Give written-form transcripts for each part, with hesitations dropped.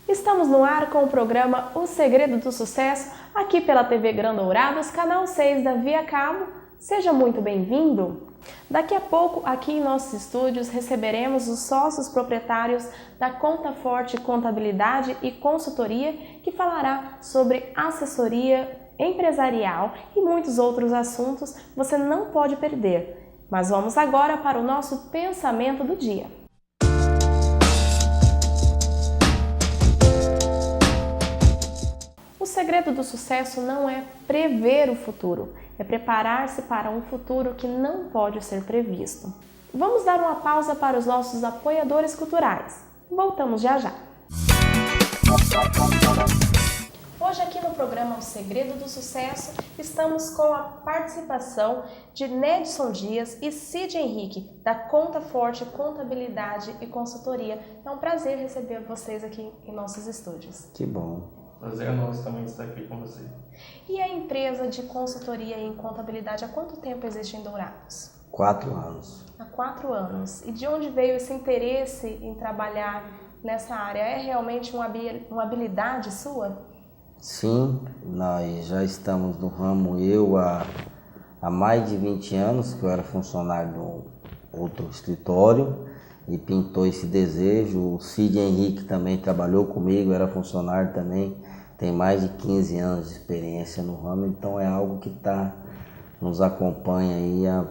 Estamos no ar com o programa O Segredo do Sucesso, aqui pela TV Grandourados, canal 6 da Via Cabo. Seja muito bem-vindo! Daqui a pouco, aqui em nossos estúdios, receberemos os sócios proprietários da Conta Forte Contabilidade e Consultoria, que falará sobre assessoria empresarial e muitos outros assuntos você não pode perder. Mas vamos agora para o nosso pensamento do dia. O segredo do sucesso não é prever o futuro, é preparar-se para um futuro que não pode ser previsto. Vamos dar uma pausa para os nossos apoiadores culturais. Voltamos já já. Hoje aqui no programa O Segredo do Sucesso, estamos com a participação de Nedson Dias e Cid Henrique, da Conta Forte Contabilidade e Consultoria. É um prazer receber vocês aqui em nossos estúdios. Que bom. Prazer é nosso também estar aqui com você. E a empresa de consultoria em contabilidade, há quanto tempo existe em Dourados? 4 anos. Há 4 anos. E de onde veio esse interesse em trabalhar nessa área? É realmente uma habilidade sua? Sim, nós já estamos no ramo, eu há mais de 20 anos, que eu era funcionário de outro escritório e pintou esse desejo. O Cid Henrique também trabalhou comigo, era funcionário também, tem mais de 15 anos de experiência no ramo, então é algo que nos acompanha aí há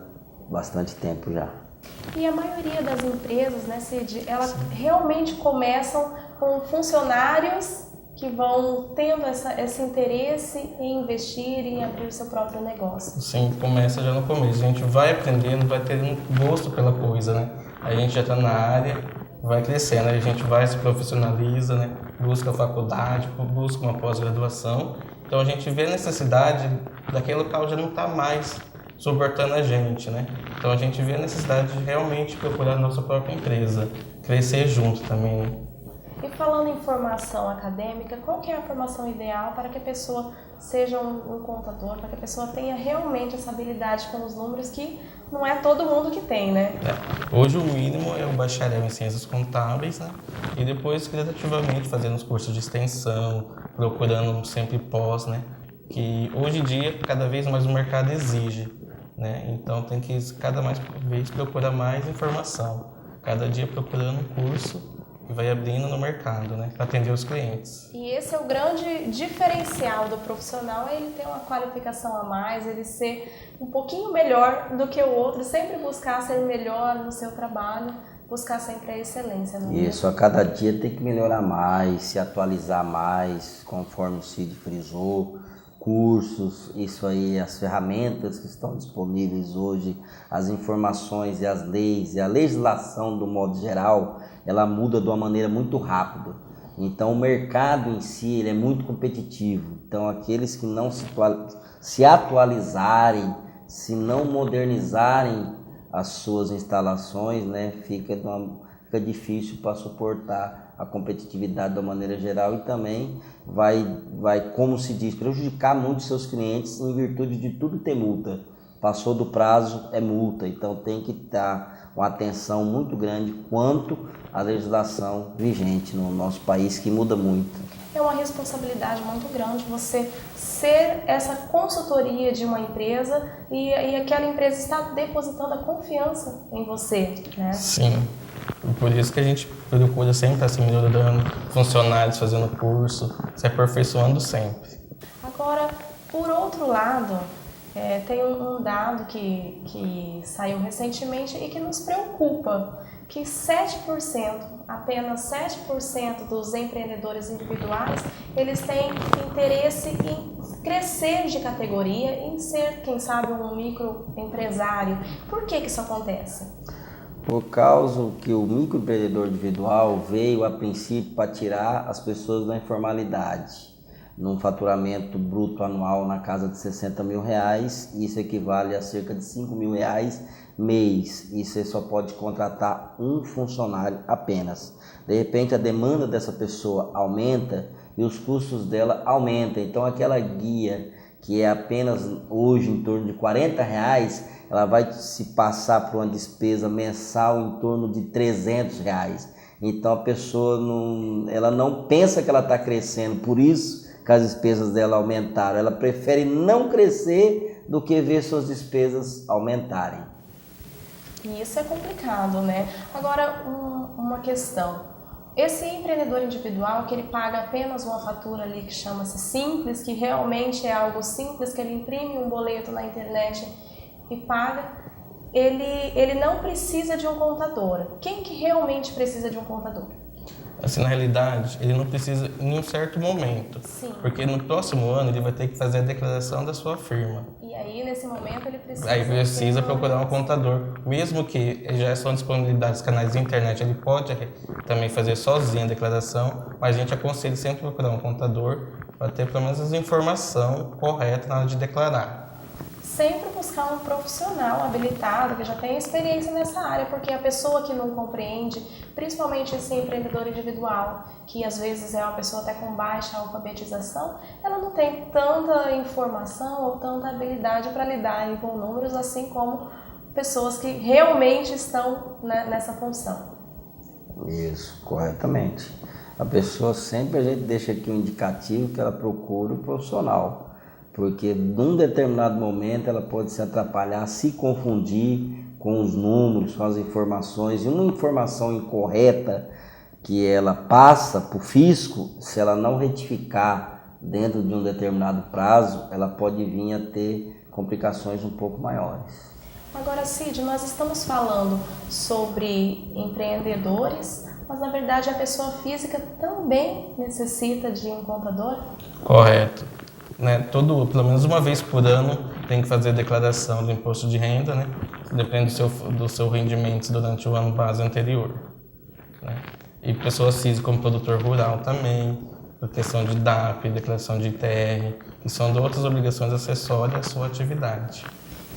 bastante tempo já. E a maioria das empresas, né, Cid, elas realmente começam com funcionários que vão tendo esse interesse em investir e abrir o seu próprio negócio. Sim, começa já no começo. A gente vai aprendendo, vai ter um gosto pela coisa, né? A gente já está na área, vai crescendo, a gente vai se profissionaliza, né? Busca faculdade, busca uma pós-graduação. Então a gente vê a necessidade daquele local já não está mais suportando a gente, né? Então a gente vê a necessidade de realmente procurar a nossa própria empresa, crescer junto também. E falando em formação acadêmica, qual que é a formação ideal para que a pessoa seja um contador, para que a pessoa tenha realmente essa habilidade com os números que não é todo mundo que tem, né? Hoje o mínimo é o bacharel em ciências contábeis, né? E depois gradativamente fazendo os cursos de extensão, procurando sempre pós, né? Que hoje em dia cada vez mais o mercado exige, né? Então tem que cada vez procurar mais informação, cada dia procurando um curso que vai abrindo no mercado, né, para atender os clientes. E esse é o grande diferencial do profissional, é ele ter uma qualificação a mais, ele ser um pouquinho melhor do que o outro, sempre buscar ser melhor no seu trabalho, buscar sempre a excelência. Não é? Isso, a cada dia tem que melhorar mais, se atualizar mais, conforme o Cid frisou, cursos, isso aí, as ferramentas que estão disponíveis hoje, as informações e as leis e a legislação do modo geral, ela muda de uma maneira muito rápida. Então o mercado em si ele é muito competitivo. Então aqueles que não se atualizarem, se não modernizarem as suas instalações, né, fica difícil para suportar a competitividade da maneira geral e também vai, como se diz, prejudicar muito seus clientes em virtude de tudo ter multa. Passou do prazo, é multa, então tem que estar uma atenção muito grande quanto à legislação vigente no nosso país, que muda muito. É uma responsabilidade muito grande você ser essa consultoria de uma empresa e aquela empresa está depositando a confiança em você, né? Sim, por isso que a gente procura sempre estar se melhorando, funcionários fazendo curso, se aperfeiçoando sempre. Agora, por outro lado, tem um dado que saiu recentemente e que nos preocupa, que apenas 7% dos empreendedores individuais, eles têm interesse em crescer de categoria, em ser, quem sabe, um microempresário. Por que isso acontece? Por causa que o microempreendedor individual veio a princípio para tirar as pessoas da informalidade. Num faturamento bruto anual na casa de R$60 mil, isso equivale a cerca de R$5 mil mês e você só pode contratar um funcionário apenas. De repente a demanda dessa pessoa aumenta e os custos dela aumentam. Então aquela guia que é apenas hoje em torno de R$40, ela vai se passar por uma despesa mensal em torno de R$300. Então a pessoa ela não pensa que ela está crescendo, por isso que as despesas dela aumentaram. Ela prefere não crescer do que ver suas despesas aumentarem. E isso é complicado, né? Agora, uma questão. Esse empreendedor individual, que ele paga apenas uma fatura ali que chama-se simples, que realmente é algo simples, que ele imprime um boleto na internet e paga, ele não precisa de um contador. Quem que realmente precisa de um contador? Assim, na realidade, ele não precisa em um certo momento. Sim. Porque no próximo ano ele vai ter que fazer a declaração da sua firma. E aí, nesse momento, ele precisa... Aí precisa procurar um contador. Mesmo que já são disponibilidades canais de internet, ele pode também fazer sozinho a declaração, mas a gente aconselha sempre procurar um contador para ter pelo menos a informação correta na hora de declarar. Sempre buscar um profissional habilitado, que já tem experiência nessa área, porque a pessoa que não compreende, principalmente esse empreendedor individual, que às vezes é uma pessoa até com baixa alfabetização, ela não tem tanta informação ou tanta habilidade para lidar com números, assim como pessoas que realmente estão nessa função. Isso, corretamente. A pessoa sempre, a gente deixa aqui um indicativo que ela procure um profissional. Porque num determinado momento ela pode se atrapalhar, se confundir com os números, com as informações, e uma informação incorreta que ela passa para o fisco, se ela não retificar dentro de um determinado prazo, ela pode vir a ter complicações um pouco maiores. Agora, Cid, nós estamos falando sobre empreendedores, mas na verdade a pessoa física também necessita de um contador? Correto. Né, pelo menos uma vez por ano tem que fazer a declaração do imposto de renda, né? Depende do seu rendimento durante o ano base anterior. Né? E pessoas físicas como produtor rural também, a questão de DAP, declaração de ITR, que são de outras obrigações acessórias à sua atividade.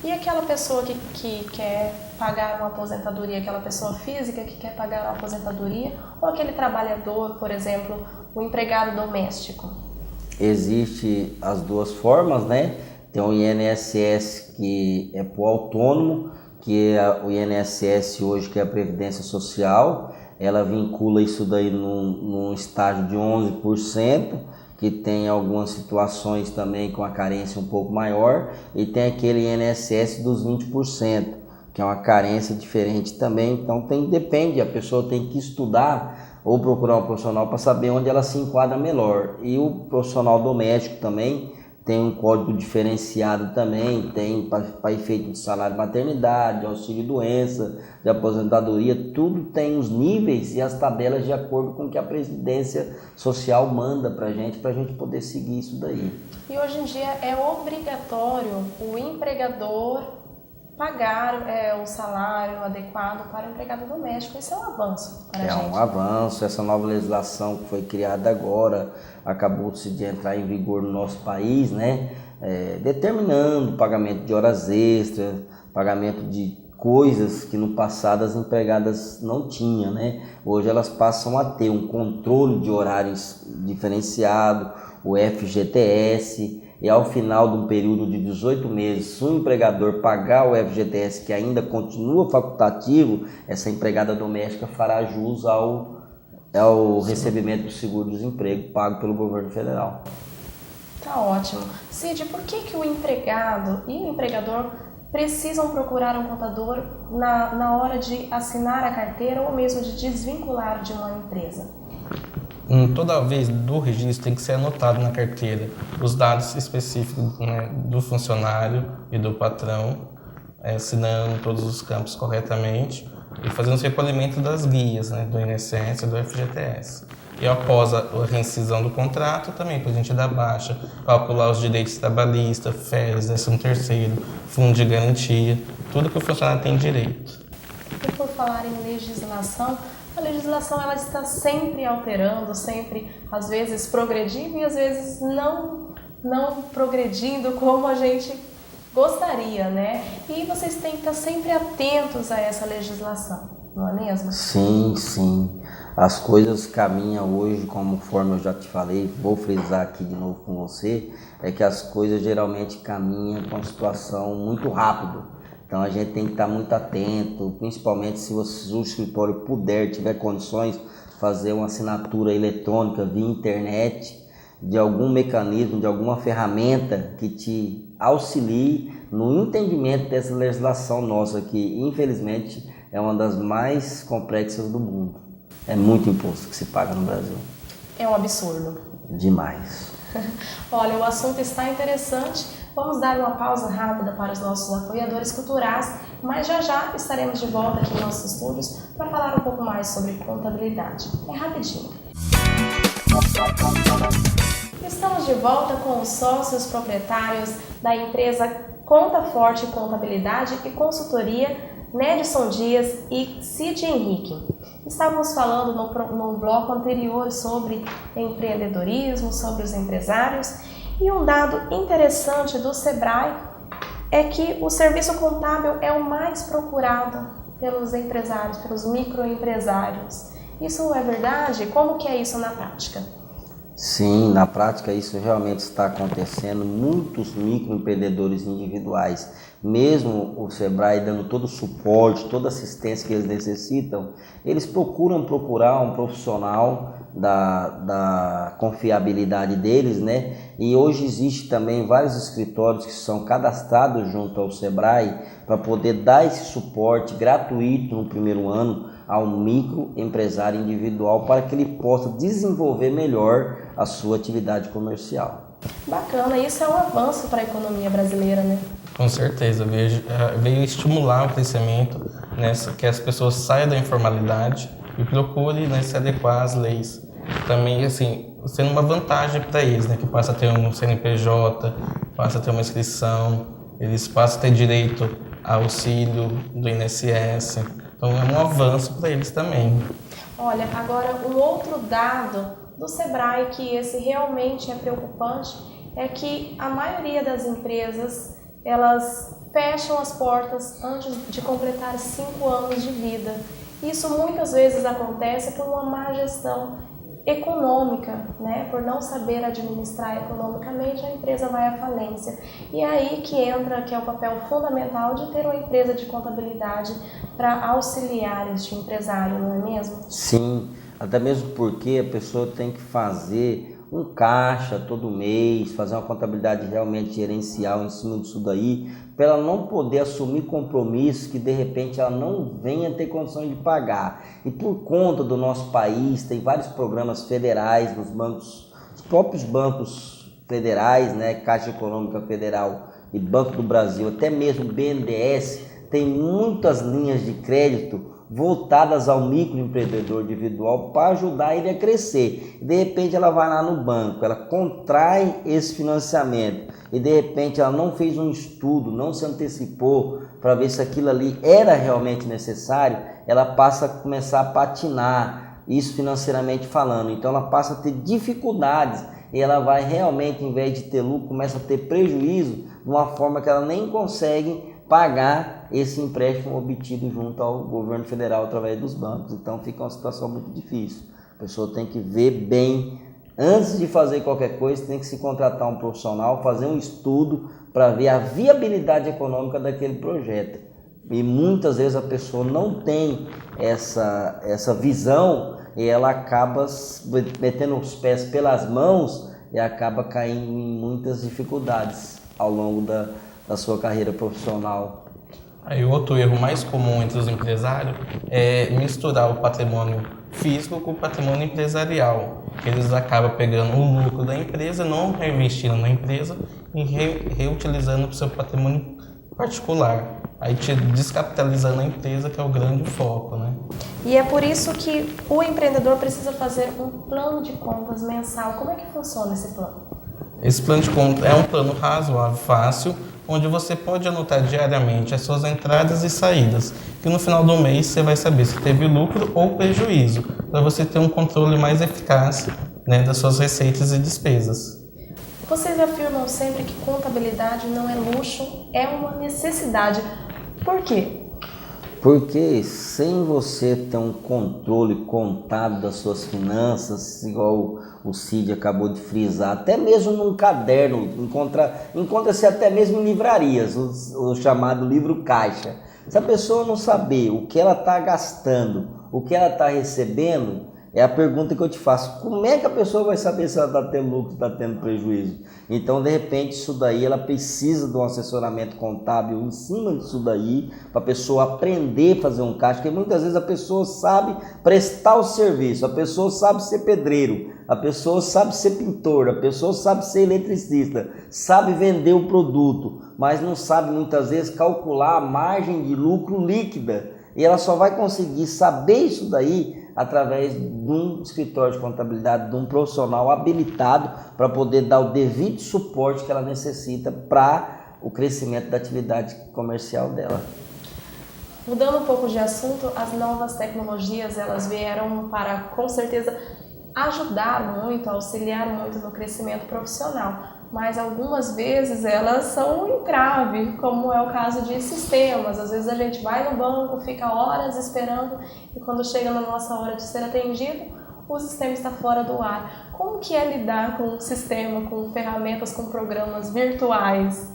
E aquela pessoa que quer pagar uma aposentadoria, aquela pessoa física que quer pagar uma aposentadoria, ou aquele trabalhador, por exemplo, o empregado doméstico? Existe as duas formas, né? Tem o INSS que é para o autônomo, que é o INSS hoje, que é a Previdência Social, ela vincula isso daí num estágio de 11%, que tem algumas situações também com a carência um pouco maior, e tem aquele INSS dos 20%, que é uma carência diferente também. Então depende, a pessoa tem que estudar ou procurar um profissional para saber onde ela se enquadra melhor. E o profissional doméstico também tem um código diferenciado também, tem para efeito de salário maternidade, de auxílio doença, de aposentadoria, tudo tem os níveis e as tabelas de acordo com o que a Previdência Social manda para a gente poder seguir isso daí. E hoje em dia é obrigatório o empregador pagar o salário adequado para o empregado doméstico. Isso é um avanço para a gente. É um avanço. Essa nova legislação que foi criada agora, acabou-se de entrar em vigor no nosso país, né? Determinando pagamento de horas extras, pagamento de coisas que no passado as empregadas não tinham, né? Hoje elas passam a ter um controle de horários diferenciado, o FGTS. E ao final de um período de 18 meses, se o empregador pagar o FGTS, que ainda continua facultativo, essa empregada doméstica fará jus ao recebimento do seguro-desemprego pago pelo governo federal. Tá ótimo. Cid, por que o empregado e o empregador precisam procurar um contador na hora de assinar a carteira ou mesmo de desvincular de uma empresa? Toda vez do registro tem que ser anotado na carteira os dados específicos, né, do funcionário e do patrão, assinando todos os campos corretamente e fazendo o recolhimento das guias, né, do INSS e do FGTS. E após a rescisão do contrato, também para a gente dar baixa, calcular os direitos trabalhistas, férias, 13º, fundo de garantia, tudo que o funcionário tem direito. E por falar em legislação, a legislação ela está sempre alterando, sempre, às vezes, progredindo e às vezes não progredindo como a gente gostaria, né? E vocês têm que estar sempre atentos a essa legislação, não é mesmo? Sim, sim. As coisas caminham hoje, conforme eu já te falei, vou frisar aqui de novo com você, é que as coisas geralmente caminham com uma situação muito rápido. Então a gente tem que estar muito atento, principalmente se o escritório puder, tiver condições, fazer uma assinatura eletrônica via internet, de algum mecanismo, de alguma ferramenta que te auxilie no entendimento dessa legislação nossa, que infelizmente é uma das mais complexas do mundo. É muito imposto que se paga no Brasil. É um absurdo. Demais. Olha, o assunto está interessante. Vamos dar uma pausa rápida para os nossos apoiadores culturais, mas já estaremos de volta aqui em nossos estúdios para falar um pouco mais sobre contabilidade. É rapidinho. Estamos de volta com os sócios proprietários da empresa Conta Forte Contabilidade e Consultoria, Nedson Dias e Cid Henrique. Estávamos falando no bloco anterior sobre empreendedorismo, sobre os empresários, e um dado interessante do Sebrae é que o serviço contábil é o mais procurado pelos empresários, pelos microempresários. Isso é verdade? Como que é isso na prática? Sim, na prática isso realmente está acontecendo. Muitos microempreendedores individuais, mesmo o Sebrae dando todo o suporte, toda a assistência que eles necessitam, eles procurar um profissional da confiabilidade deles, né? E hoje existe também vários escritórios que são cadastrados junto ao Sebrae para poder dar esse suporte gratuito no primeiro ano ao microempresário individual para que ele possa desenvolver melhor a sua atividade comercial. Bacana, isso é um avanço para a economia brasileira, né? Com certeza, veio estimular o crescimento, né, que as pessoas saiam da informalidade e procurem, né, se adequar às leis. Também, assim, sendo uma vantagem para eles, né, que passa a ter um CNPJ, passa a ter uma inscrição, eles passam a ter direito ao auxílio do INSS. Então é um avanço para eles também. Olha, agora um outro dado do Sebrae que esse realmente é preocupante é que a maioria das empresas elas fecham as portas antes de completar 5 anos de vida. Isso muitas vezes acontece por uma má gestão econômica, né? Por não saber administrar economicamente, a empresa vai à falência. E é aí que entra, que é o papel fundamental de ter uma empresa de contabilidade para auxiliar este empresário, não é mesmo? Sim, até mesmo porque a pessoa tem que fazer um caixa todo mês, fazer uma contabilidade realmente gerencial em cima disso daí, para ela não poder assumir compromissos que de repente ela não venha ter condição de pagar. E por conta do nosso país, tem vários programas federais nos bancos, os próprios bancos federais, né, Caixa Econômica Federal e Banco do Brasil, até mesmo o BNDES, tem muitas linhas de crédito voltadas ao microempreendedor individual para ajudar ele a crescer. De repente ela vai lá no banco, ela contrai esse financiamento e de repente ela não fez um estudo, não se antecipou para ver se aquilo ali era realmente necessário, ela passa a começar a patinar, isso financeiramente falando. Então ela passa a ter dificuldades e ela vai realmente, em vez de ter lucro, começa a ter prejuízo de uma forma que ela nem consegue pagar esse empréstimo obtido junto ao governo federal através dos bancos. Então fica uma situação muito difícil. A pessoa tem que ver bem, antes de fazer qualquer coisa, tem que se contratar um profissional, fazer um estudo para ver a viabilidade econômica daquele projeto. E muitas vezes a pessoa não tem essa visão e ela acaba metendo os pés pelas mãos e acaba caindo em muitas dificuldades ao longo da sua carreira profissional. Aí outro erro mais comum entre os empresários é misturar o patrimônio físico com o patrimônio empresarial. Eles acabam pegando o lucro da empresa, não reinvestindo na empresa e reutilizando para o seu patrimônio particular. Aí te descapitalizando a empresa, que é o grande foco, né? E é por isso que o empreendedor precisa fazer um plano de contas mensal. Como é que funciona esse plano? Esse plano de contas é um plano razoável, fácil, onde você pode anotar diariamente as suas entradas e saídas, que no final do mês você vai saber se teve lucro ou prejuízo, para você ter um controle mais eficaz, né, das suas receitas e despesas. Vocês afirmam sempre que contabilidade não é luxo, é uma necessidade. Por quê? Porque sem você ter um controle contábil das suas finanças, igual o Cid acabou de frisar, até mesmo num caderno, encontra-se até mesmo em livrarias, o chamado livro caixa. Se a pessoa não saber o que ela está gastando, o que ela está recebendo, é a pergunta que eu te faço: como é que a pessoa vai saber se ela está tendo lucro, está tendo prejuízo? Então, de repente, isso daí, ela precisa de um assessoramento contábil em cima disso daí, para a pessoa aprender a fazer um caixa, porque muitas vezes a pessoa sabe prestar o serviço, a pessoa sabe ser pedreiro, a pessoa sabe ser pintor, a pessoa sabe ser eletricista, sabe vender o produto, mas não sabe muitas vezes calcular a margem de lucro líquida. E ela só vai conseguir saber isso daí através de um escritório de contabilidade, de um profissional habilitado para poder dar o devido suporte que ela necessita para o crescimento da atividade comercial dela. Mudando um pouco de assunto, as novas tecnologias, elas vieram para, com certeza, ajudar muito, auxiliar muito no crescimento profissional, mas algumas vezes elas são um entrave, como é o caso de sistemas. Às vezes a gente vai no banco, fica horas esperando e quando chega na nossa hora de ser atendido, o sistema está fora do ar. Como que é lidar com o sistema, com ferramentas, com programas virtuais?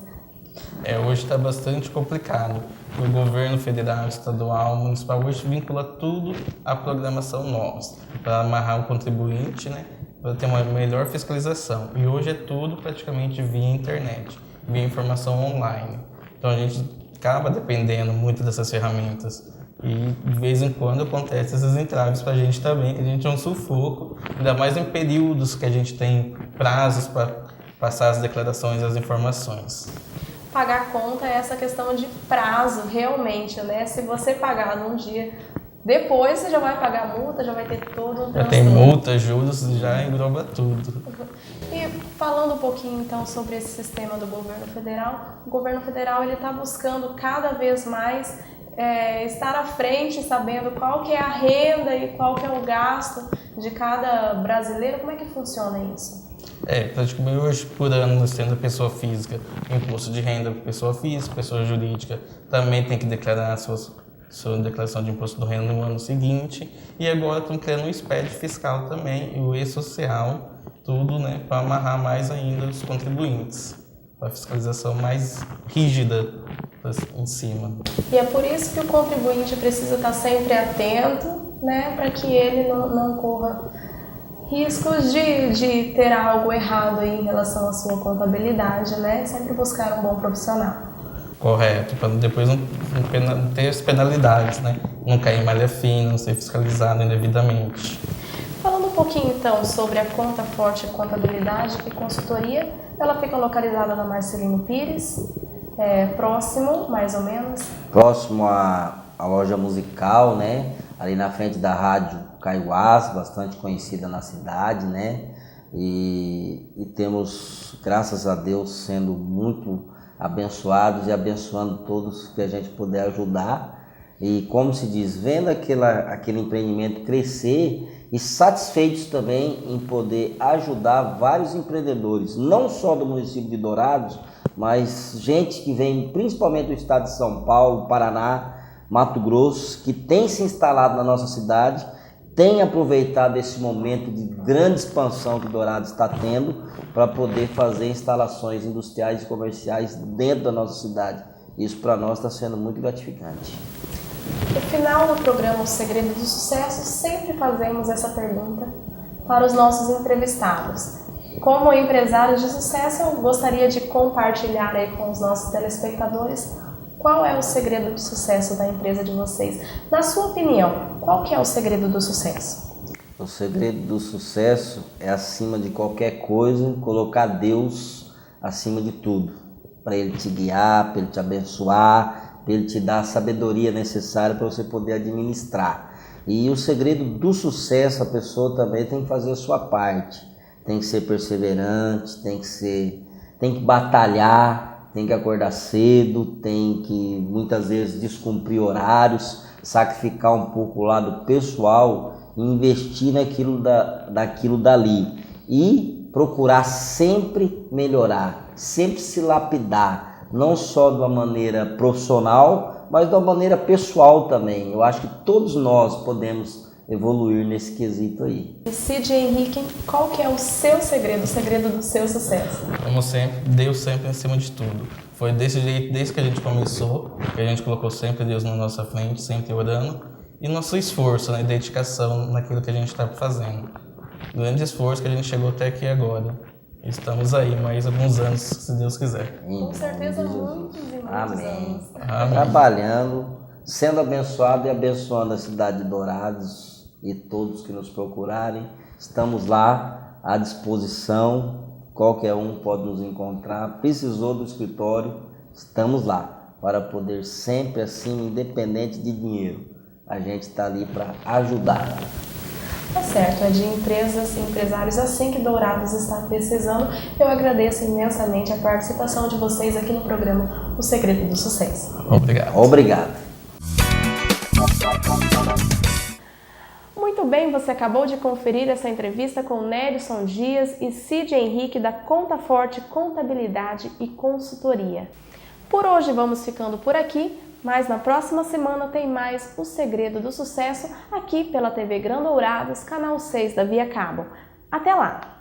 Hoje está bastante complicado. O governo federal, estadual, municipal, hoje vincula tudo à programação nossa, para amarrar o contribuinte, né, para ter uma melhor fiscalização. E hoje é tudo praticamente via internet, via informação online. Então a gente acaba dependendo muito dessas ferramentas. E de vez em quando acontecem esses entraves para a gente também, que a gente é um sufoco, ainda mais em períodos que a gente tem prazos para passar as declarações e as informações. Pagar a conta é essa questão de prazo, realmente, né? Se você pagar num dia, depois você já vai pagar a multa, já vai ter todo um transtorno. Já tem multa, juros, já engloba tudo. E falando um pouquinho então sobre esse sistema do governo federal, o governo federal ele está buscando cada vez mais estar à frente, sabendo qual que é a renda e qual que é o gasto de cada brasileiro. Como é que funciona isso? Praticamente hoje, por ano, nós temos a pessoa física, imposto de renda para pessoa física, pessoa jurídica também tem que declarar a sua declaração de imposto de renda no ano seguinte. E agora estão criando um SPED fiscal também, e o E-Social, tudo, né, para amarrar mais ainda os contribuintes, para a fiscalização mais rígida em cima. E é por isso que o contribuinte precisa estar sempre atento, né, para que ele não corra riscos de ter algo errado aí em relação à sua contabilidade, né? Sempre buscar um bom profissional. Correto, para depois não ter as penalidades, né? Não cair em malha fina, não ser fiscalizado indevidamente. Falando um pouquinho então sobre a Conta Forte Contabilidade e Consultoria, ela fica localizada na Marcelino Pires, próximo, mais ou menos. Próximo à loja musical, né? Ali na frente da rádio Caiuás, bastante conhecida na cidade, né? E temos, graças a Deus, sendo muito abençoados e abençoando todos que a gente puder ajudar. E como se diz, vendo aquele empreendimento crescer e satisfeitos também em poder ajudar vários empreendedores, não só do município de Dourados, mas gente que vem principalmente do estado de São Paulo, Paraná, Mato Grosso, que tem se instalado na nossa cidade, tem aproveitado esse momento de grande expansão que Dourados está tendo para poder fazer instalações industriais e comerciais dentro da nossa cidade. Isso para nós está sendo muito gratificante. No final do programa O Segredo do Sucesso, sempre fazemos essa pergunta para os nossos entrevistados. Como empresários de sucesso, eu gostaria de compartilhar aí com os nossos telespectadores qual é o segredo do sucesso da empresa de vocês. Na sua opinião, qual que é o segredo do sucesso? O segredo do sucesso é, acima de qualquer coisa, colocar Deus acima de tudo, para Ele te guiar, para Ele te abençoar, para Ele te dar a sabedoria necessária para você poder administrar. E o segredo do sucesso, a pessoa também tem que fazer a sua parte, tem que ser perseverante, tem que batalhar, tem que acordar cedo, tem que muitas vezes descumprir horários, sacrificar um pouco o lado pessoal e investir daquilo dali. E procurar sempre melhorar, sempre se lapidar, não só de uma maneira profissional, mas de uma maneira pessoal também. Eu acho que todos nós podemos evoluir nesse quesito aí. E Cid Henrique, qual que é o seu segredo, o segredo do seu sucesso? Como sempre, Deus sempre em cima de tudo. Foi desse jeito, desde que a gente começou, que a gente colocou sempre Deus na nossa frente, sempre orando, e nosso esforço, né, dedicação naquilo que a gente está fazendo. Grande esforço que a gente chegou até aqui agora. Estamos aí mais alguns anos, se Deus quiser. Com certeza muitos e muitos Amém. anos. Amém. Trabalhando, sendo abençoado e abençoando a cidade de Dourados e todos que nos procurarem. Estamos lá à disposição, qualquer um pode nos encontrar. Precisou do escritório, estamos lá para poder sempre assim, independente de dinheiro. A gente está ali para ajudar. Tá certo, é de empresas e empresários assim que Dourados está precisando. Eu agradeço imensamente a participação de vocês aqui no programa O Segredo do Sucesso. Obrigado. Obrigado. Muito bem, você acabou de conferir essa entrevista com Nélson Dias e Cid Henrique da Conta Forte Contabilidade e Consultoria. Por hoje vamos ficando por aqui, mas na próxima semana tem mais O Segredo do Sucesso aqui pela TV Grandourados, canal 6 da Via Cabo. Até lá!